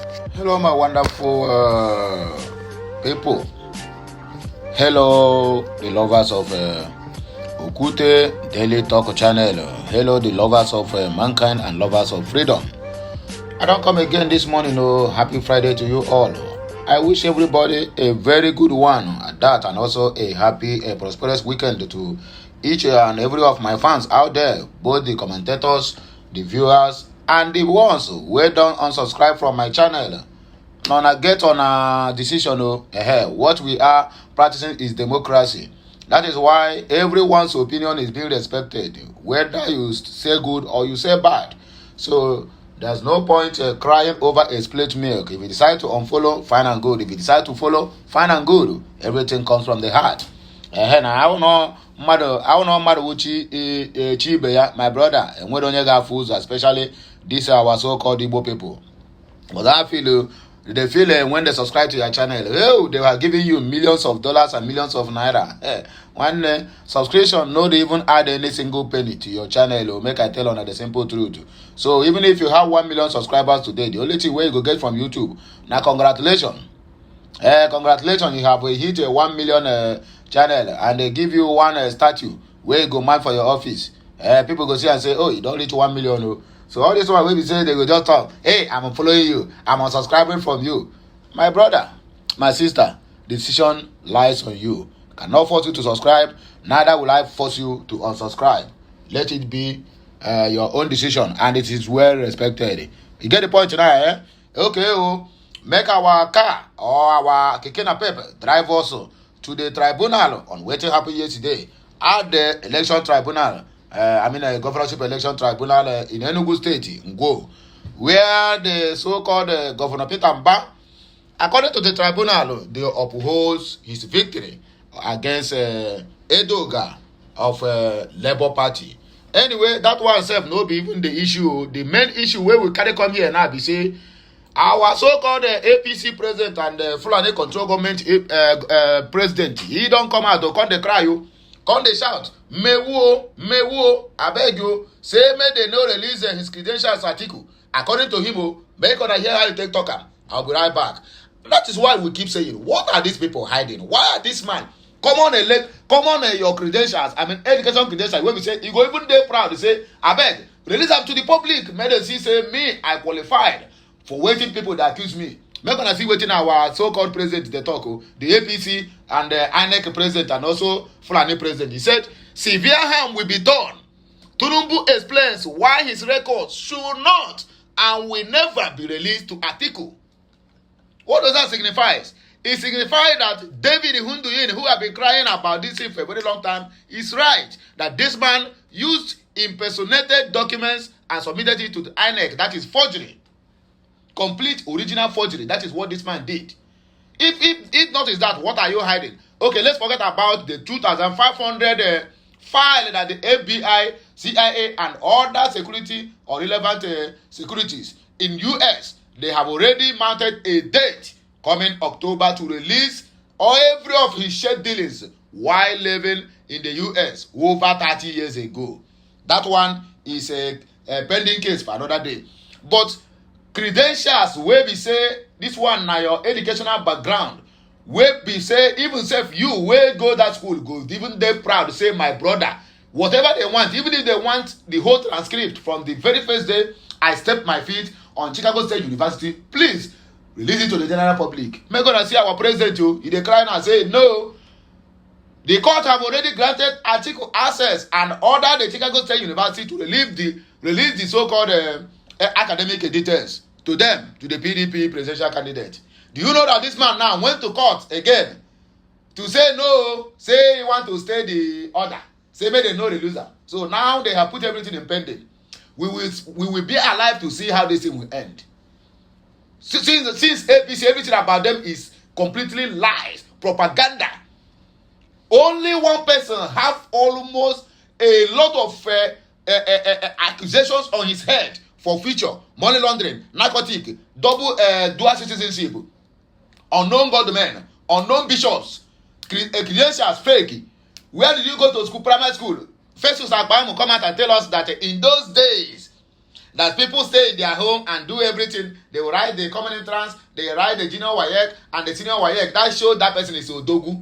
Hello, my wonderful people. Hello, the lovers of Okute Daily Talk Channel. Hello, the lovers of mankind and lovers of freedom. I don't come again this morning. Happy Friday to you all. I wish everybody a very good one at that, and also a happy, prosperous weekend to each and every of my fans out there, both the commentators, the viewers, and the ones who don't unsubscribe from my channel. Now get on a decision. What we are practicing is democracy. That is why everyone's opinion is being respected, whether you say good or you say bad. So there's no point crying over a split milk. If you decide to unfollow, fine and good. If you decide to follow, fine and good. Everything comes from the heart. Now I don't know mother uchi my brother, and we don't get fools, especially these our so-called Igbo people. But I feel they feel when they subscribe to your channel, they are giving you millions of dollars and millions of naira. One subscription, no, they even add any single penny to your channel. Make I tell on the simple truth. So even if you have 1 million subscribers today, the only thing where you go get from YouTube, now congratulations. Congratulations, you have hit a 1 million channel, and they give you one statue where you go mine for your office. People go see and say, oh, you don't reach 1 million. Oh. So all this one when we say, they go just talk, hey, I'm following you, I'm unsubscribing from you. My brother, my sister, decision lies on you. I cannot force you to subscribe, neither will I force you to unsubscribe. Let it be your own decision, and it is well respected. You get the point now, Okay, make our car or our keke napep drive also to the tribunal on what happened yesterday at the election tribunal. A governorship election tribunal in Enugu State, Ngwo, where the so-called Governor Peter Mba, according to the tribunal, they upholds his victory against Edoga of Labour Party. Anyway, that one self no be even the issue. The main issue where we carry come here now be say our so-called APC president and Fulani control government president, he don't come out to come dey cry you, come dey shout, mewo, I beg you, say may they no release his credentials article. According to him, make gonna hear how you take talk am. I'll be right back. That is why we keep saying, what are these people hiding? Why are this man? Come on, your credentials. Education credentials. When we say, you go even dey proud to say, I beg, release them to the public. May they see say me, I qualified for waiting people that accuse me. Make gonna see waiting our so-called president they talk, the APC and the INEC president and also Fulani president. He said, severe harm will be done. Tunumbu explains why his records should not and will never be released to Atiku. What does that signify? It signifies that David Hunduyin, who have been crying about this thing for a very long time, is right. That this man used impersonated documents and submitted it to the INEC. That is forgery. Complete original forgery. That is what this man did. If not is that, what are you hiding? Okay, let's forget about the 2,500 file that the FBI, CIA, and other security or relevant securities in US, they have already mounted a date coming October to release every of his share dealings while living in the US over 30 years ago. That one is a pending case for another day. But credentials where we say this one na your educational background, where we say even if you where go that school go even they proud to say my brother, whatever they want, even if they want the whole transcript from the very first day I stepped my feet on Chicago State University, please release it to the general public. Make gonna see our president you dey cry and say no. The court have already granted article access and ordered the Chicago State University to release the so-called academic details to them, to the PDP presidential candidate. Do you know that this man now went to court again to say no, say he want to stay the order, say may they no release them. So now they have put everything in pending. We will be alive to see how this thing will end. Since APC, everything about them is completely lies, propaganda. Only one person have almost a lot of accusations on his head for future money laundering, narcotic, double dual citizenship, unknown godmen, unknown bishops, credentials fake. Where did you go to school, primary school? Festus Akpaimu come out and tell us that in those days, that people stay in their home and do everything. They will write the common entrance, they write the junior WAEC and the senior WAEC. That shows that person is Odogu.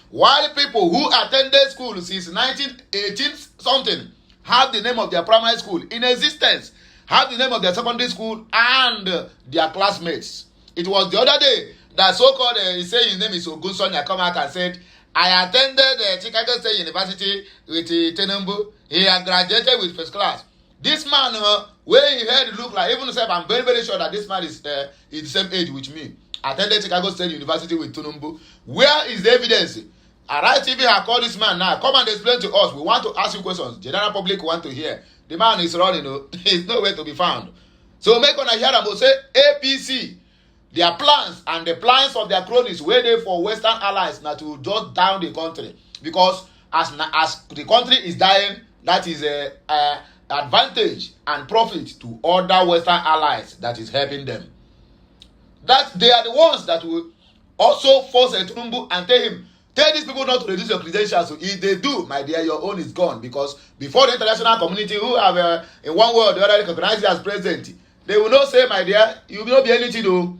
While people who attended school since 1918 something have the name of their primary school in existence, have the name of their secondary school and their classmates. It was the other day that so-called, he said his name is Ogunsonya, come out and said, I attended Chicago State University with Tenumbu. He had graduated with first class. This man, where he had look like, even if I'm very, very sure that this man is the same age with me, attended Chicago State University with Tenumbu. Where is the evidence? Arise TV have called this man now. Come and explain to us. We want to ask you questions. General public want to hear. The man is running. He's nowhere to be found. So make on a hear about say APC. Their plans and the plans of their cronies were there for Western allies now to just down the country. Because as the country is dying, that is a advantage and profit to other Western allies that is helping them. That they are the ones that will also force Tinubu and tell these people not to reduce your credentials. So if they do, my dear, your own is gone. Because before the international community who have in one way or the other recognized you as president, they will not say, my dear, you will not be anything though.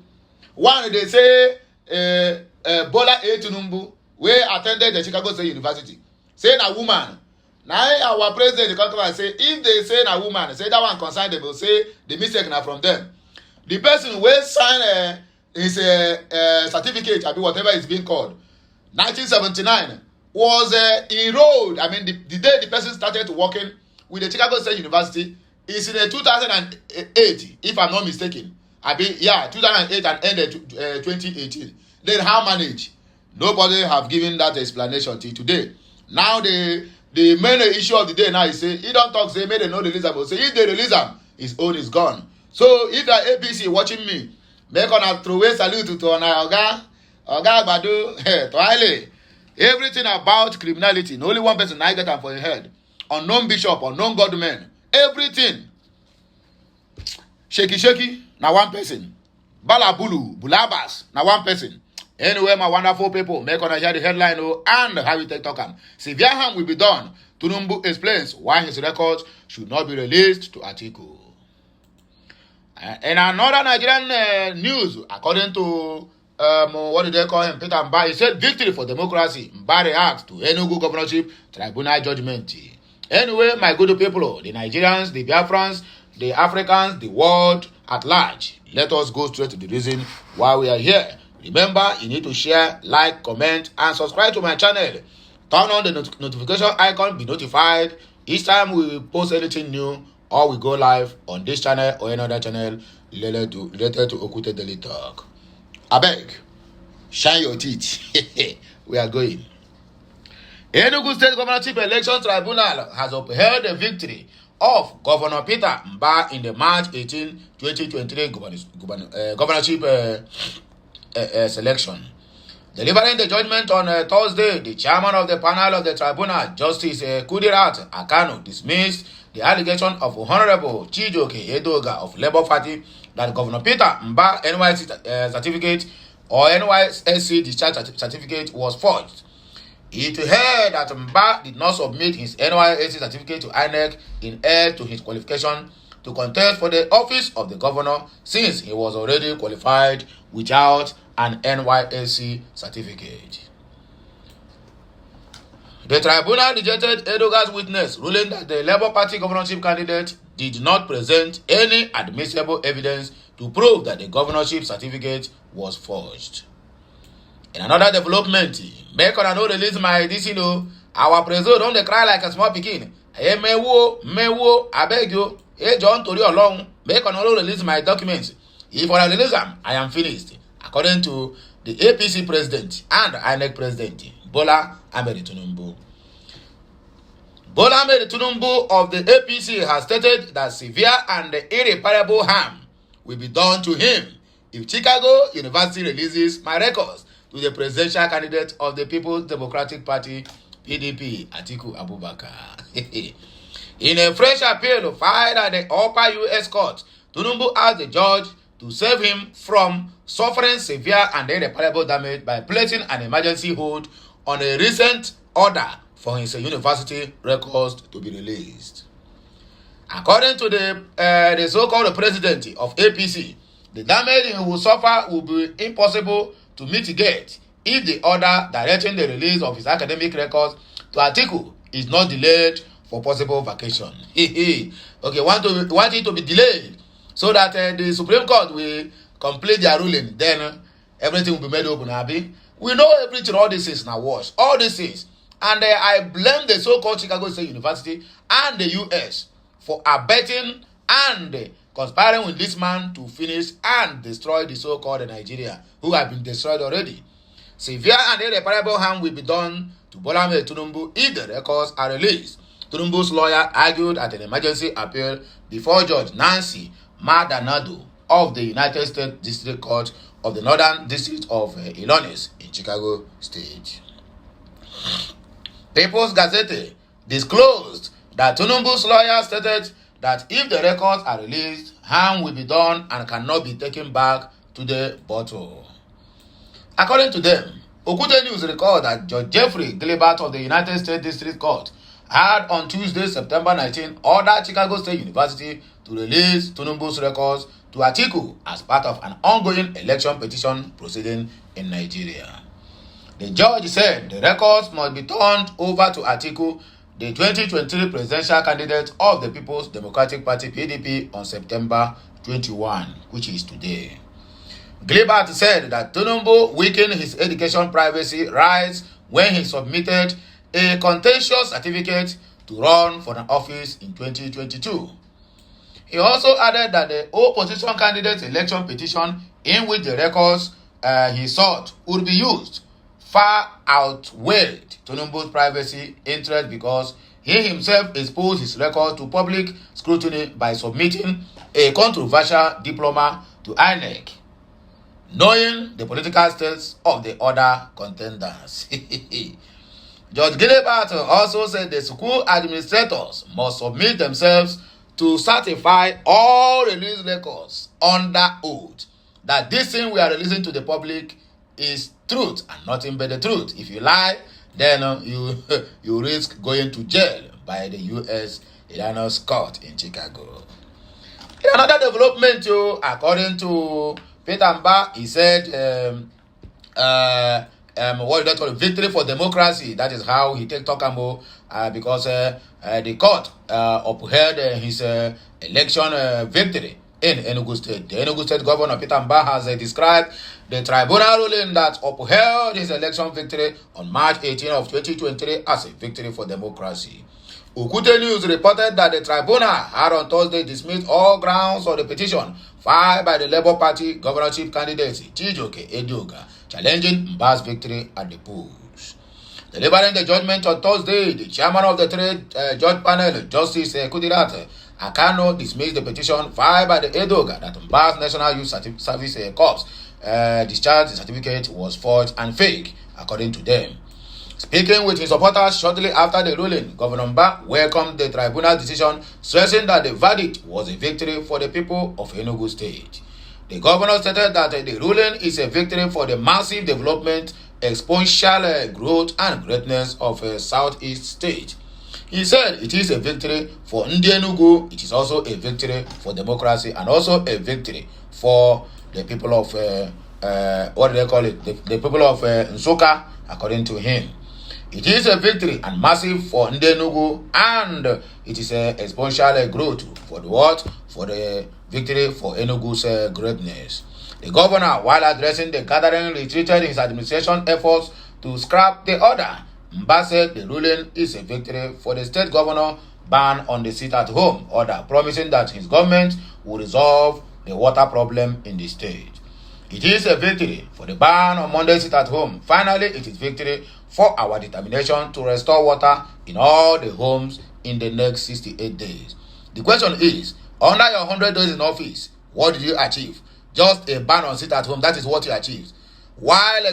One, they say Bola A. Tinubu, where attended the Chicago State University, saying a woman. Now our president, the country, say, if they say a woman, say that one concerned, they will say the mistake now from them. The person will sign his certificate, I mean, whatever is being called, 1979, was enrolled. I mean, the day the person started working with the Chicago State University is in 2008, if I'm not mistaken. 2008 and ended 2018. Then how manage? Nobody have given that explanation till today. Now the main issue of the day now is say he don't talk say may they no release am, but say if they release am, his own is gone. So if the APC watching me, make on throw away salute to Oga Agbado, Toile. Everything about criminality, only one person I get am for your head. Unknown bishop, unknown godman, everything. Shaky. Now one person. Balabulu, Bulabas, now one person. Anyway, my wonderful people, make on hear the headline and how we take talk. Severe harm will be done. Tinubu explains why his records should not be released to Atiku. In another Nigerian news, according to what did they call him? Peter Mba, he said victory for democracy. Mba reacts to Enugu governorship tribunal judgment. Anyway, my good people, the Nigerians, the Biafrans, the Africans, the world at large, let us go straight to the reason why we are here. Remember, you need to share, like, comment, and subscribe to my channel. Turn on the notification icon, be notified each time we post anything new or we go live on this channel or another channel related to Okute Daily Talk. Abeg, shine your teeth. We are going. Enugu State Governorship Election Tribunal has upheld the victory of Governor Peter Mba in the March 18, 2023 governorship selection. Delivering the judgment on Thursday, the chairman of the panel of the tribunal, Justice Kudirat Akano, dismissed the allegation of Honorable Chijoke Edoga of Labour Party that Governor Peter Mba NYSC certificate or NYSC discharge certificate was forged. It heard that Mba did not submit his NYSC certificate to INEC in aid to his qualification to contest for the office of the governor since he was already qualified without an NYSC certificate. The tribunal rejected Edoga's witness, ruling that the Labour Party governorship candidate did not present any admissible evidence to prove that the governorship certificate was forged. In another development, make on no release my DC, our president don't cry like a small pikin. Hey, mewo, I beg you. Hey, John Tori along, make on no release my documents. If I release them, I am finished. According to the APC president and INEC president, Bola Ahmed Tinubu. Bola Ahmed Tinubu of the APC has stated that severe and irreparable harm will be done to him if Chicago University releases my records to the presidential candidate of the People's Democratic Party, PDP, Atiku Abubakar. In a fresh appeal filed at the upper U.S. court, Tinubu asked the judge to save him from suffering severe and irreparable damage by placing an emergency hold on a recent order for his university records to be released. According to the so-called president of APC, the damage he will suffer will be impossible to mitigate if the order directing the release of his academic records to Atiku is not delayed for possible vacation. Okay, want it to be delayed so that the Supreme Court will complete their ruling. Then everything will be made open. Abi, we know everything. All these things now wash. All these things, and I blame the so-called Chicago State University and the U.S. for abetting and conspiring with this man to finish and destroy the so-called Nigeria, who have been destroyed already. Severe and irreparable harm will be done to Bola Ahmed Tinubu if the records are released. Tinubu's lawyer argued at an emergency appeal before Judge Nancy Maldonado of the United States District Court of the Northern District of Illinois in Chicago State. People's Gazette disclosed that Tinubu's lawyer stated that if the records are released, harm will be done and cannot be taken back to the bottle. According to them, Okute News record that Judge Jeffrey Gilbert of the United States District Court had on Tuesday, September 19, ordered Chicago State University to release Tinubu's records to Atiku as part of an ongoing election petition proceeding in Nigeria. The judge said the records must be turned over to Atiku, the 2023 presidential candidate of the People's Democratic Party (PDP) on September 21, which is today. Gilbert said that Tinubu weakened his education privacy rights when he submitted a contentious certificate to run for an office in 2022. He also added that the opposition candidate's election petition, in which the records he sought would be used, far outweighed Tinubu's privacy interest because he himself exposed his record to public scrutiny by submitting a controversial diploma to INEC, knowing the political status of the other contenders. Judge Gilbert also said the school administrators must submit themselves to certify all released records under oath that this thing we are releasing to the public is truth and nothing but the truth. If you lie, then you risk going to jail by the U.S. Illinois court in Chicago. In another development, according to Peter Mba, he said, what is that called? Victory for democracy. That is how he take Tokamo, because the court upheld his election victory in Enugu State. The Enugu State Governor Peter Mba has described the tribunal ruling that upheld his election victory on March 18 of 2023 as a victory for democracy. Okute News reported that the tribunal had on Thursday dismissed all grounds of the petition filed by the Labour Party governorship candidate Chijioke Edioga, challenging Mba's victory at the polls. Delivering the judgment on Thursday, the chairman of the three-judge panel, Justice Kudirat Akano, dismissed the petition filed by the Edioga that Mba's National Youth Service Corps discharge certificate was forged and fake, according to them. Speaking with his supporters shortly after the ruling, Governor Mba welcomed the tribunal decision, stressing that the verdict was a victory for the people of Enugu State. The governor stated that the ruling is a victory for the massive development, exponential growth and greatness of a southeast state. He said it is a victory for Ndi Enugu, it is also a victory for democracy and also a victory for the people of, what do they call it, the people of Nsukka, according to him. It is a victory and massive for Ndi Enugu, and it is a exponential growth for the what? For the victory for Enugu's greatness. The governor, while addressing the gathering, retreated his administration efforts to scrap the order. Mba said the ruling is a victory for the state governor ban on the sit-at-home order, promising that his government will resolve the water problem in the state. It is a victory for the ban on Monday sit-at-home. Finally, it is victory for our determination to restore water in all the homes in the next 68 days. The question is, under your 100 days in office, what did you achieve? Just a ban on sit-at-home, that is what you achieved. While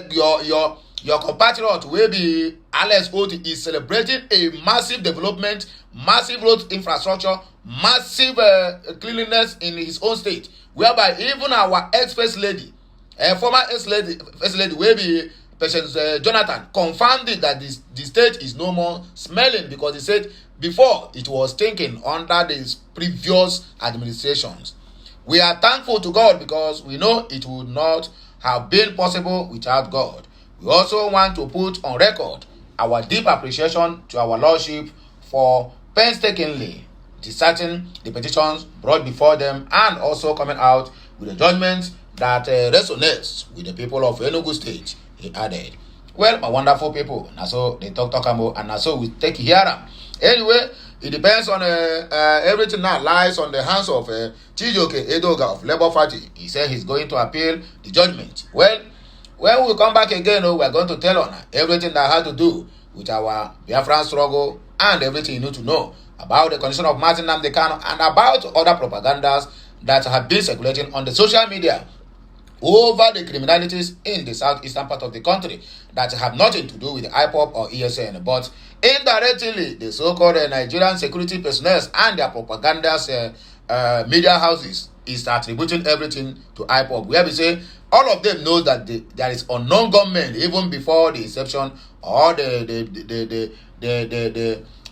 your compatriot will be Alex Oti is celebrating a massive development, massive road infrastructure, massive cleanliness in his own state, whereby even our ex-first lady, former first lady will be Patience Jonathan, confirmed it that the state is no more smelling, because he said before it was stinking under the previous administrations. We are thankful to God because we know it would not have been possible without God. We also want to put on record our deep appreciation to our Lordship for painstakingly discerning the petitions brought before them and also coming out with a judgment that resonates with the people of Enugu State, he added. Well, my wonderful people, and so they talk and so we take here. Anyway, it depends on everything now lies on the hands of Chijioke Edoga of Labour Party. He said he's going to appeal the judgment. Well, when we come back again, we're going to tell on everything that had to do with our Biafran struggle and everything you need to know about the condition of Martin Nnamdi Kanu and about other propagandas that have been circulating on the social media over the criminalities in the southeastern part of the country that have nothing to do with IPOB or ESN, but indirectly the so-called Nigerian security personnel and their propagandas media houses is attributing everything to IPOB, where we say all of them know that there is unknown government even before the inception or the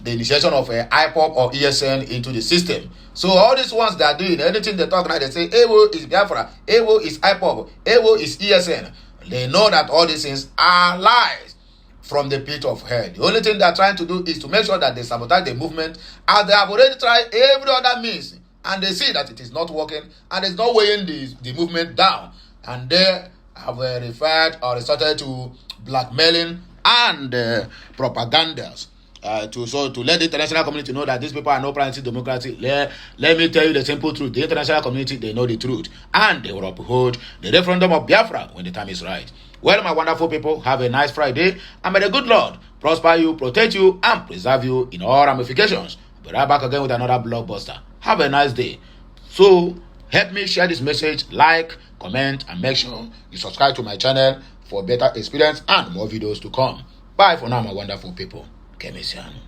initiation of IPOB or ESN into the system. So all these ones that are doing anything they talk now, they say AWO is Biafra, AWO is IPOB, AWO is ESN. They know that all these things are lies from the pit of hell. The only thing they're trying to do is to make sure that they sabotage the movement, as they have already tried every other means, and they see that it is not working, and it's not weighing the movement down. And they have referred or resorted to blackmailing and propagandas. To let the international community know that these people are not practicing democracy. Let me tell you the simple truth. The international community, they know the truth. And they will uphold the referendum of Biafra when the time is right. Well, my wonderful people, have a nice Friday. And may the good Lord prosper you, protect you, and preserve you in all ramifications. We'll be right back again with another blockbuster. Have a nice day. So, help me share this message, like, comment, and make sure you subscribe to my channel for better experience and more videos to come. Bye for now, my wonderful people. Kemisiano.